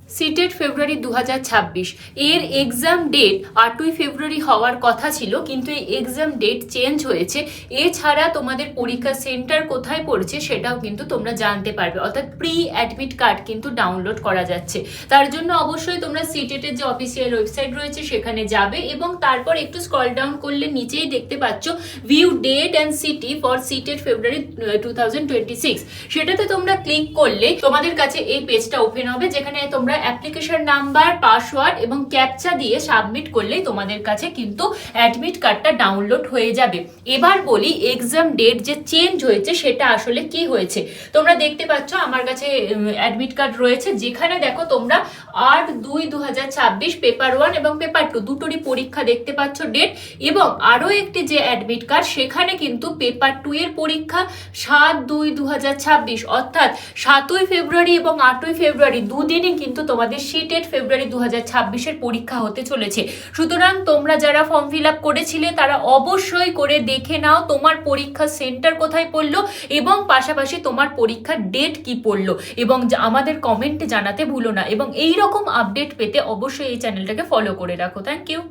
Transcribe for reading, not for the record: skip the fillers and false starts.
CTET February 2026 এর exam date 8ই ফেব্রুয়ারি হওয়ার কথা ছিল, কিন্তু এই এক্সাম ডেট চেঞ্জ হয়েছে। এছাড়া তোমাদের পরীক্ষা সেন্টার কোথায় পড়েছে সেটাও কিন্তু তোমরা জানতে পারবে, অর্থাৎ প্রি অ্যাডমিট কার্ড কিন্তু ডাউনলোড করা যাচ্ছে। তার জন্য অবশ্যই তোমরা সিটেটের যে অফিসিয়াল ওয়েবসাইট রয়েছে সেখানে যাবে এবং তারপর একটু স্ক্রল ডাউন করলে নিচেই দেখতে পাচ্ছ view date and city for CTET February 2026। সেটাতে তোমরা ক্লিক করলে তোমাদের কাছে এই পেজটা ওপেন হবে, যেখানে তোমরা অ্যাপ্লিকেশন নাম্বার, পাসওয়ার্ড এবং ক্যাপচা দিয়ে সাবমিট করলেই তোমাদের কাছে কিন্তু অ্যাডমিট কার্ডটা ডাউনলোড হয়ে যাবে। এবার বলি এক্সাম ডেট যে চেঞ্জ হয়েছে সেটা আসলে কি হয়েছে। তোমরা দেখতে পাচ্ছ আমার কাছে অ্যাডমিট কার্ড রয়েছে, যেখানে দেখো তোমরা 8/2/2026 পেপার 1 এবং পেপার 2 দুটোরই পরীক্ষা দেখতে পাচ্ছ ডেট, এবং আরো একটি যে অ্যাডমিট কার্ড সেখানে কিন্তু পেপার 2 এর পরীক্ষা 7/2/2026, অর্থাৎ 7ই ফেব্রুয়ারি এবং 8ই ফেব্রুয়ারি দুদিনই কিন্তু তোমাদের সিটেট ফেব্রুয়ারি 2026 পরীক্ষা হতে চলেছে। সুতরাং তোমরা যারা ফর্ম ফিল আপ করেছিলে তারা অবশ্যই করে দেখে নাও তোমার পরীক্ষা সেন্টার কোথায় পড়লো এবং পাশাপাশি তোমার পরীক্ষার ডেট কি পড়লো, এবং আমাদের কমেন্টে জানাতে ভুলো না। এবং এই রকম আপডেট পেতে অবশ্যই এই চ্যানেলটাকে ফলো করে রাখো। Thank you.